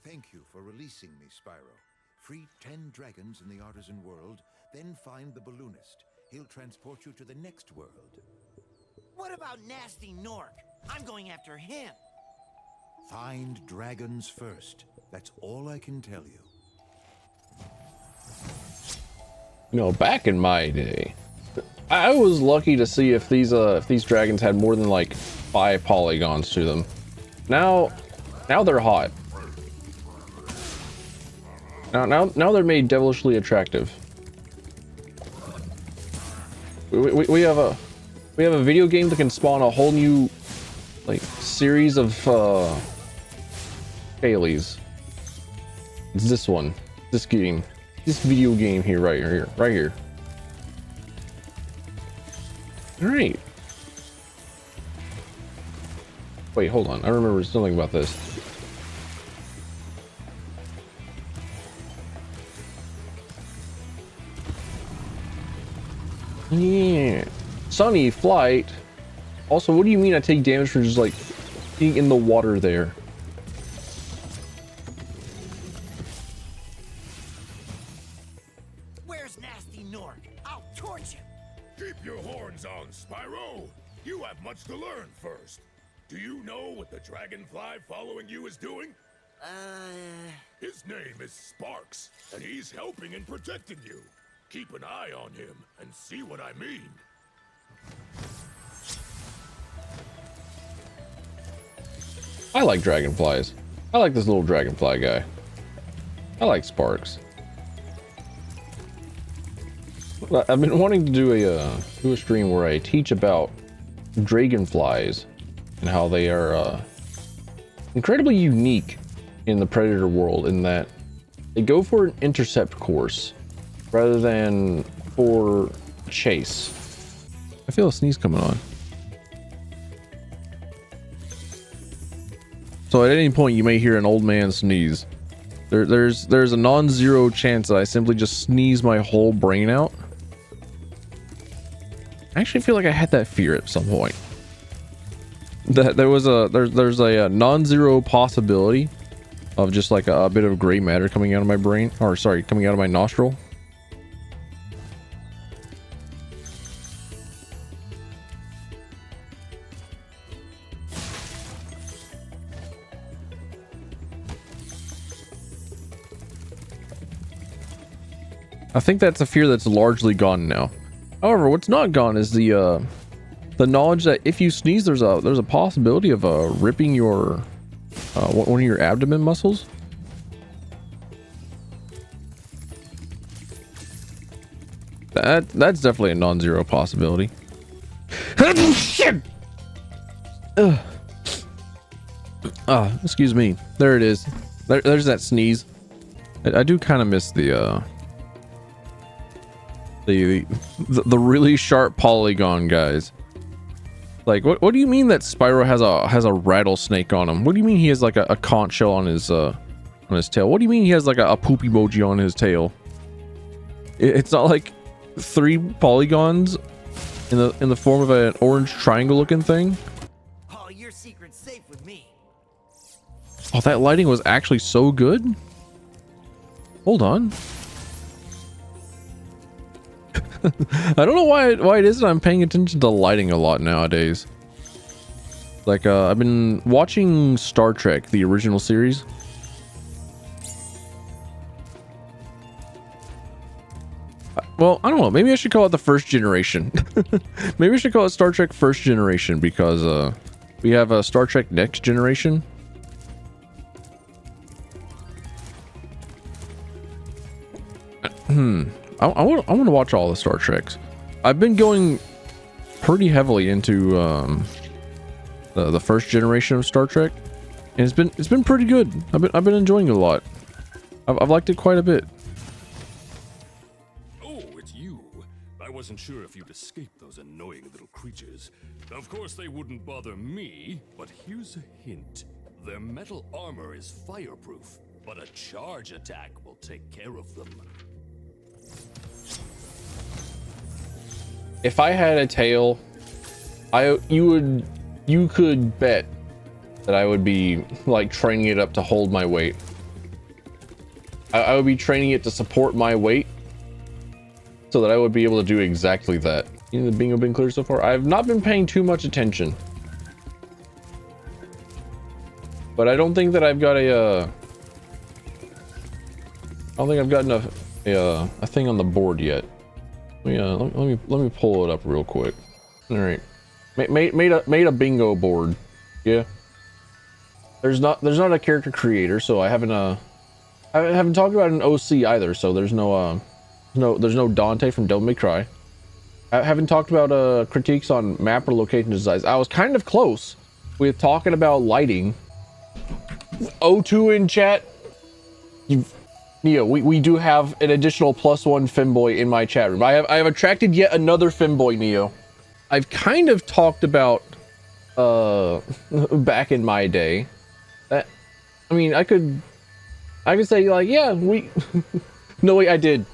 Thank you for releasing me, Spyro. Free 10 dragons in the artisan world, then find the balloonist. He'll transport you to the next world. What about Nasty Nork? I'm going after him. Find dragons first. That's all I can tell you. You know, back in my day, I was lucky to see if these dragons had more than like 5 polygons to them. Now they're hot. Now they're made devilishly attractive. We have a video game that can spawn a whole new like series of Baileys. It's this one, this video game here, right here. All right. Wait, hold on. I remember something about this. Yeah. Sunny flight. Also, what do you mean I take damage for just like being in the water there? Where's Nasty Nork? I'll torch him. Keep your horns on, Spyro. You have much to learn first. Do you know what the dragonfly following you is doing? His name is Sparks, and he's helping and protecting you. Keep an eye on him and see what I mean. I like dragonflies. I like this little dragonfly guy. I like Sparks. I've been wanting to do a stream where I teach about dragonflies and how they are incredibly unique in the predator world, in that they go for an intercept course rather than for chase. I feel a sneeze coming on. So at any point you may hear an old man sneeze. There's a non-zero chance that I simply just sneeze my whole brain out. I actually feel like I had that fear at some point. That there's a non-zero possibility of just like a bit of gray matter coming out of my brain, or sorry, coming out of my nostril. I think that's a fear that's largely gone now. However, what's not gone is the knowledge that if you sneeze, there's a possibility of ripping your one of your abdomen muscles. That's definitely a non-zero possibility. Shit. Excuse me. There it is. There's that sneeze. I do kind of miss the really sharp polygon guys. Like, what do you mean that Spyro has a rattlesnake on him? What do you mean he has like a conch shell on his tail? What do you mean he has like a poop emoji on his tail? It's not like 3 polygons in the form of an orange triangle looking thing. Oh, your secret's safe with me. Oh, that lighting was actually so good. Hold on. I don't know why it is that I'm paying attention to lighting a lot nowadays. Like, I've been watching Star Trek, the original series. Well, I don't know. Maybe I should call it the first generation. Maybe I should call it Star Trek First Generation, because we have a Star Trek Next Generation. I want to watch all the Star Treks. I've been going pretty heavily into the first generation of Star Trek, and it's been pretty good. I've been enjoying it a lot. I've liked it quite a bit. Oh, it's you. I wasn't sure if you'd escaped those annoying little creatures. Of course they wouldn't bother me, but here's a hint. Their metal armor is fireproof, but a charge attack will take care of them. If I had a tail, you could bet that I would be like training it up to hold my weight. I would be training it to support my weight so that I would be able to do exactly that. You know, the bingo been clear so far? I have not been paying too much attention, but I don't think that I've got a I don't think I've gotten a thing on the board yet. Yeah, let me pull it up real quick. All right, made a bingo board. Yeah, there's not a character creator, so I haven't talked about an OC either. So there's no Dante from Devil May Cry. I haven't talked about critiques on map or location designs. I was kind of close with talking about lighting. O2 in chat. Neo, we do have an additional +1 femboy in my chat room. I have attracted yet another femboy, Neo. I've kind of talked about back in my day. I mean, I could say like, yeah, we no wait, I did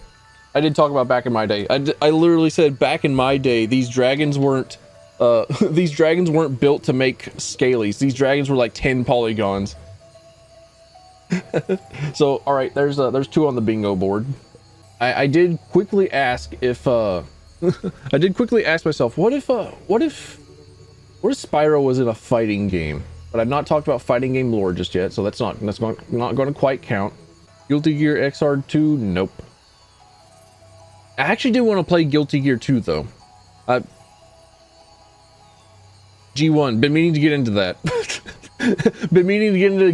talk about back in my day. I literally said back in my day these dragons weren't built to make scalies. These dragons were like 10 polygons. So all right, there's 2 on the bingo board. I did quickly ask if I did quickly ask myself, what if Spyro was in a fighting game? But I've not talked about fighting game lore just yet, so that's not going to quite count. Guilty Gear XR2, nope. I actually do want to play Guilty Gear 2 though. G1, been meaning to get into that. Been meaning to get into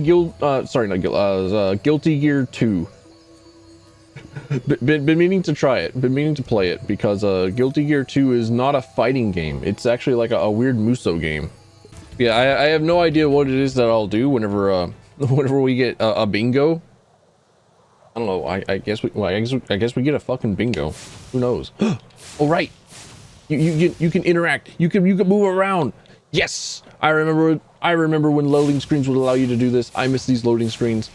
Guilty Gear 2. Been meaning to try it. Been meaning to play it because Guilty Gear 2 is not a fighting game. It's actually like a weird Muso game. Yeah, I have no idea what it is that I'll do whenever we get a bingo. I don't know. I guess we get a fucking bingo. Who knows? Oh right, you can interact. You can move around. Yes, I remember when loading screens would allow you to do this. I miss these loading screens.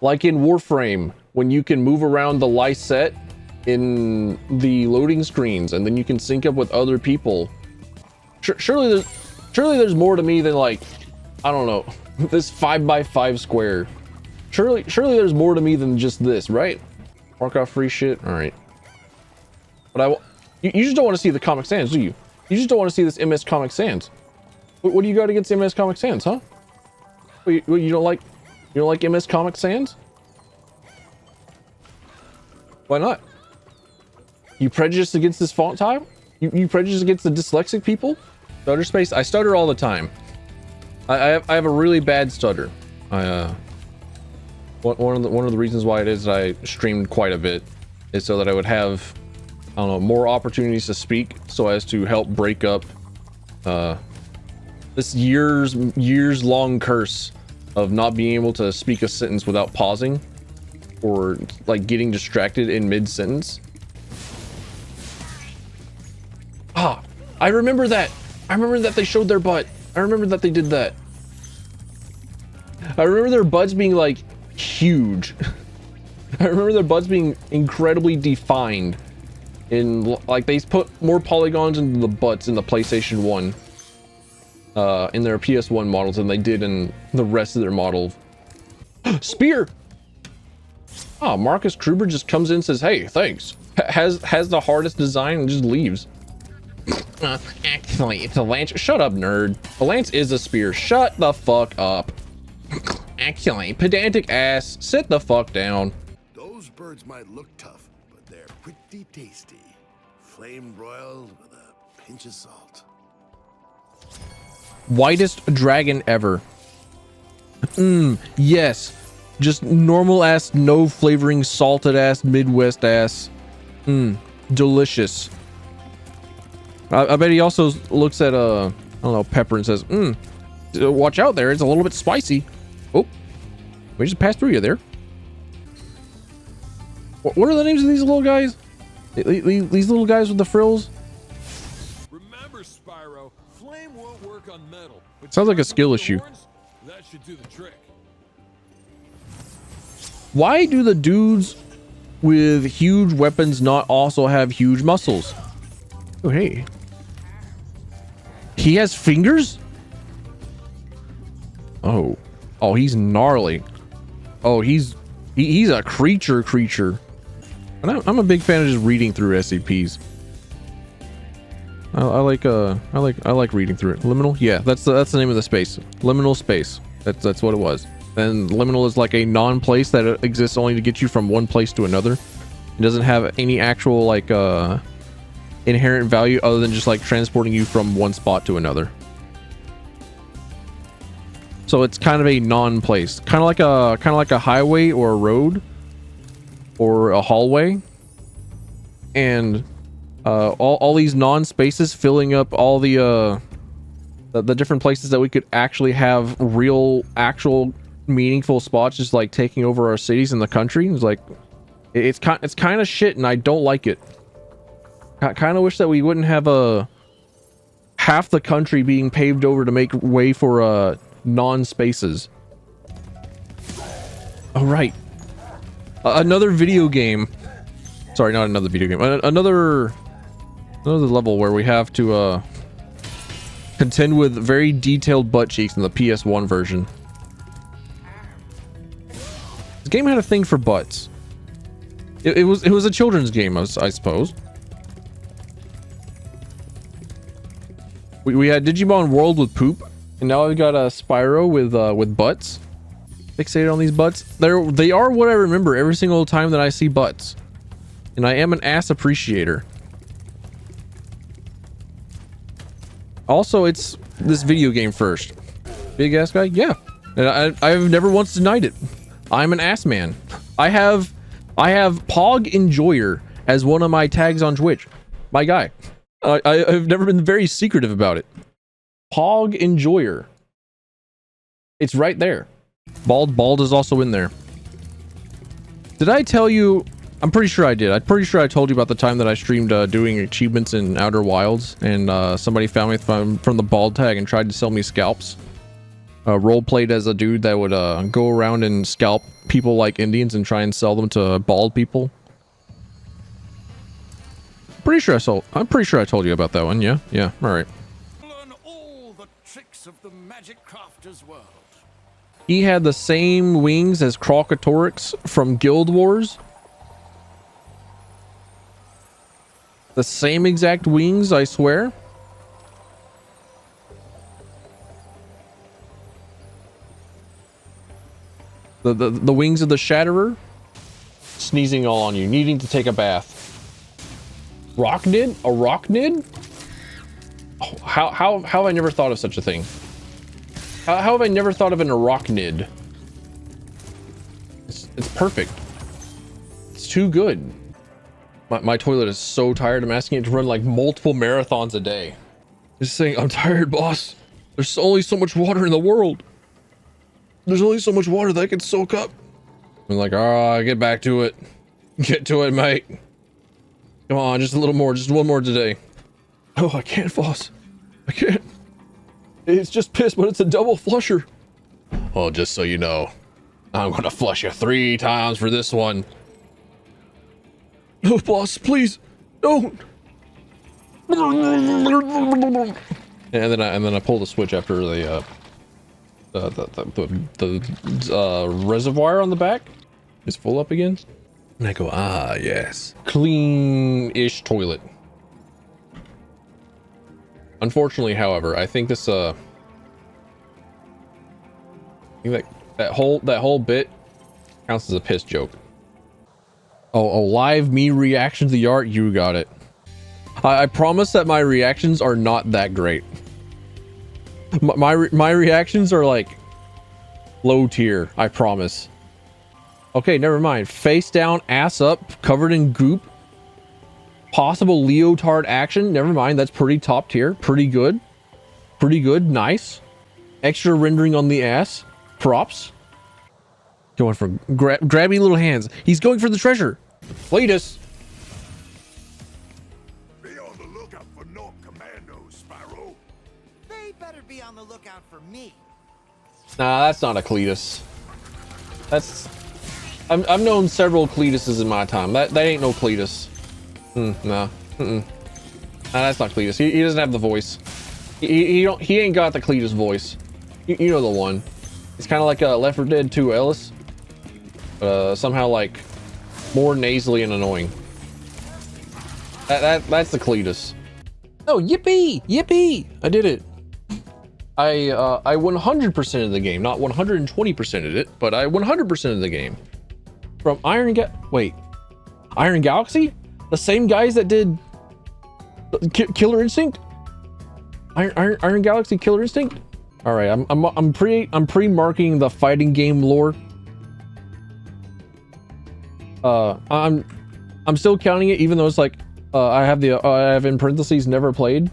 Like in Warframe, when you can move around the Lyset in the loading screens, and then you can sync up with other people. Surely there's more to me than like, I don't know, this 5x5 square. Surely there's more to me than just this, right? Mark off free shit. All right. But you just don't want to see the Comic Sans, do you? You just don't want to see this MS Comic Sans. What do you got against MS Comic Sans, huh? You don't like MS Comic Sans? Why not? You prejudiced against this font type? You prejudiced against the dyslexic people? Stutter space? I stutter all the time. I have a really bad stutter. One of the reasons why it is that I streamed quite a bit is so that I would have, I don't know, more opportunities to speak, so as to help break up this years long curse of not being able to speak a sentence without pausing or like getting distracted in mid-sentence. I remember that. I remember that they showed their butt. I remember that they did that. I remember their butts being like huge. I remember their butts being incredibly defined. In like they put more polygons into the butts in the PlayStation 1 in their PS1 models than they did in the rest of their models. Spear. Oh, Marcus Kruber just comes in and says, "Hey, thanks." Has the hardest design and just leaves. Actually, it's a lance. Shut up, nerd. A lance is a spear. Shut the fuck up. Actually, pedantic ass. Sit the fuck down. Those birds might look tough, but they're pretty tasty. Flame broiled with a pinch of salt. Whitest dragon ever. Yes. Just normal ass, no flavoring, salted ass, Midwest ass. Delicious. I bet he also looks at I don't know, pepper and says, watch out there, it's a little bit spicy. Oh, we just passed through you there. What are the names of these little guys? These little guys with the frills? Remember, Spyro, flame won't work on metal. Sounds like a skill issue. That should do the trick. Why do the dudes with huge weapons not also have huge muscles? Oh, hey. He has fingers? Oh. Oh, he's gnarly. Oh, he's a creature. And I'm a big fan of just reading through SCPs. I like reading through it. Liminal? Yeah, that's the name of the space. Liminal space. That's what it was. And liminal is like a non-place that exists only to get you from one place to another. It doesn't have any actual like inherent value other than just like transporting you from one spot to another. So it's kind of a non-place, kind of like a highway or a road or a hallway, and all these non-spaces filling up all the different places that we could actually have actual meaningful spots, just like taking over our cities in the country. It's like it's kind of shit, and I don't like it. I kind of wish that we wouldn't have half the country being paved over to make way for non-spaces. Oh right, another video game. Sorry, not another video game. Another level where we have to contend with very detailed butt cheeks in the PS1 version. This game had a thing for butts. It was a children's game, I suppose. We had Digimon World with poop, and now we've got a Spyro with butts. Fixated on these butts. They are what I remember every single time that I see butts, and I am an ass appreciator. Also, it's this video game first. Big ass guy, yeah, and I've never once denied it. I'm an ass man. I have Pog Enjoyer as one of my tags on Twitch. My guy. I've never been very secretive about it. Pog Enjoyer. It's right there. Bald is also in there. Did I tell you? I'm pretty sure I did. I'm pretty sure I told you about the time that I streamed doing achievements in Outer Wilds, and somebody found me from the bald tag and tried to sell me scalps. Role played as a dude that would go around and scalp people like Indians and try and sell them to bald people. I'm pretty sure I told you about that one. Yeah. All right. Learn all the tricks of the magic crafter's world. He had the same wings as Crocotorix from Guild Wars. The same exact wings, I swear. The wings of the Shatterer. Sneezing all on you, needing to take a bath. Rocknid? A Rocknid? Oh, how have I never thought of such a thing? How have I never thought of an Arachnid? It's perfect. It's too good. My toilet is so tired. I'm asking it to run like multiple marathons a day. Just saying, I'm tired, boss. There's only so much water in the world. There's only so much water that I can soak up. I'm like, get back to it. Get to it, mate. Come on, just a little more. Just one more today. Oh, I can't, boss. I can't. It's just piss, but it's a double flusher. Well, just so you know, I'm gonna flush you 3 times for this one. No, boss, please, don't. And then I pull the switch after the reservoir on the back is full up again. And I go, yes, clean-ish toilet. Unfortunately, however, I think this I think that whole bit counts as a piss joke. Oh, live me reaction to the art, you got it. I promise that my reactions are not that great. My reactions are like low tier, I promise. Okay, never mind. Face down, ass up, covered in goop. Possible leotard action. Never mind, that's pretty top tier. Pretty good. Pretty good, nice. Extra rendering on the ass. Props. Going for grabby little hands. He's going for the treasure. Cletus. Be on the lookout for North Commandos, Spyro. They better be on the lookout for me. Nah, that's not a Cletus. That's... I've known several Cletuses in my time. That ain't no Cletus. Nah. Nah, that's not Cletus. He doesn't have the voice. He ain't got the Cletus voice. You know the one. It's kind of like Left 4 Dead 2 Ellis. Somehow like more nasally and annoying. That's the Cletus. Oh, yippee! Yippee! I did it. I 100% of the game, not 120% of it, but I 100% of the game. From Iron Galaxy? The same guys that did Killer Instinct? Iron Galaxy Killer Instinct? All right, I'm pre-marking the fighting game lore. I'm still counting it, even though it's like I have in parentheses never played.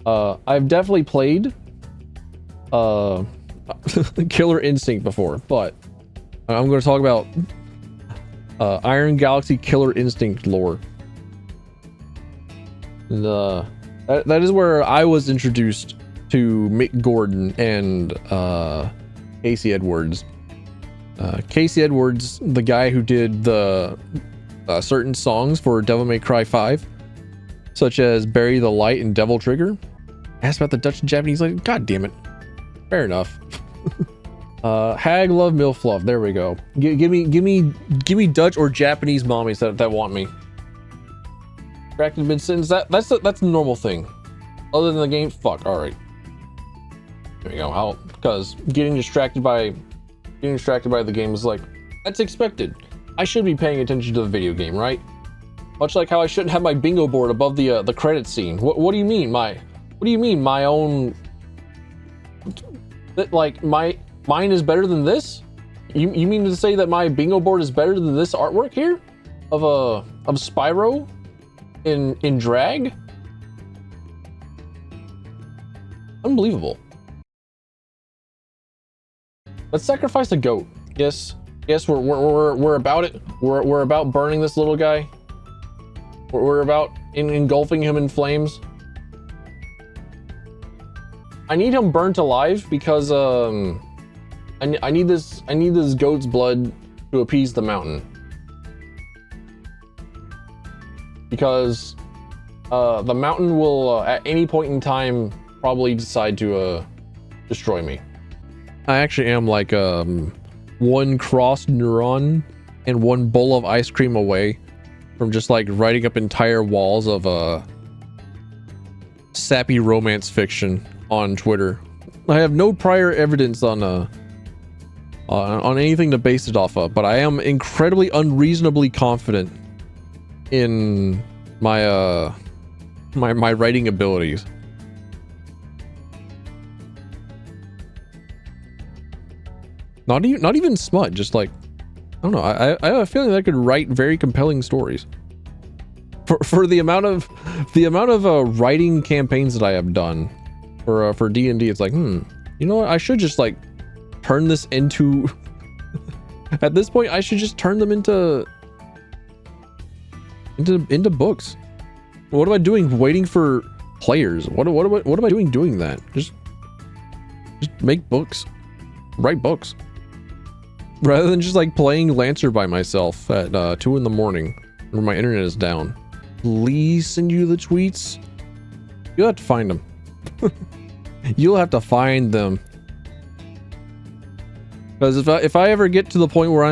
I've definitely played Killer Instinct before, but I'm going to talk about Iron Galaxy Killer Instinct lore. That is where I was introduced to Mick Gordon and Casey Edwards. Casey Edwards, the guy who did the certain songs for Devil May Cry 5, such as Bury the Light and Devil Trigger. Asked about the Dutch and Japanese, like, god damn it. Fair enough. Hag Love Milf Love. There we go. Give me Dutch or Japanese mommies that want me. Distracted mid-sentence. That's the normal thing. Other than the game, fuck. All right. There we go. Because getting distracted by the game is like, that's expected. I should be paying attention to the video game, right? Much like how I shouldn't have my bingo board above the credit scene. What do you mean my own? Like mine is better than this? You mean to say that my bingo board is better than this artwork here of Spyro in drag? Unbelievable. Let's sacrifice a goat. Yes, we're about it. We're about burning this little guy. We're about engulfing him in flames. I need him burnt alive because I need this goat's blood to appease the mountain. Because the mountain will at any point in time probably decide to destroy me. I actually am like one crossed neuron and one bowl of ice cream away from just like writing up entire walls of sappy romance fiction on Twitter. I have no prior evidence on anything to base it off of, but I am incredibly unreasonably confident in my my writing abilities. Not even smut, just like, I don't know. I have a feeling that I could write very compelling stories. For the amount of writing campaigns that I have done for D&D, it's like, you know what? I should just like turn this into. At this point, I should just turn them into books. What am I doing? Waiting for players? What am I doing that? Just make books, write books. Rather than just like playing Lancer by myself at 2 in the morning when my internet is down. Please send you the tweets. You'll have to find them. You'll have to find them. Because if I ever get to the point where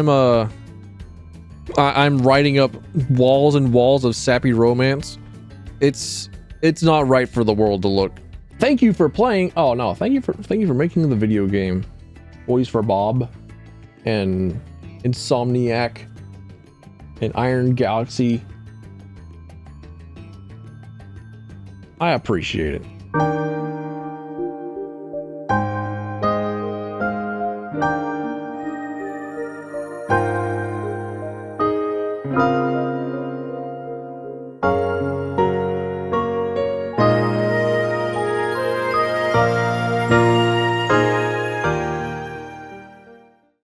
I'm writing up walls and walls of sappy romance, it's not right for the world to look. Thank you for playing. Oh no, thank you for making the video game. Boys for Bob and Insomniac and Iron Galaxy. I appreciate it.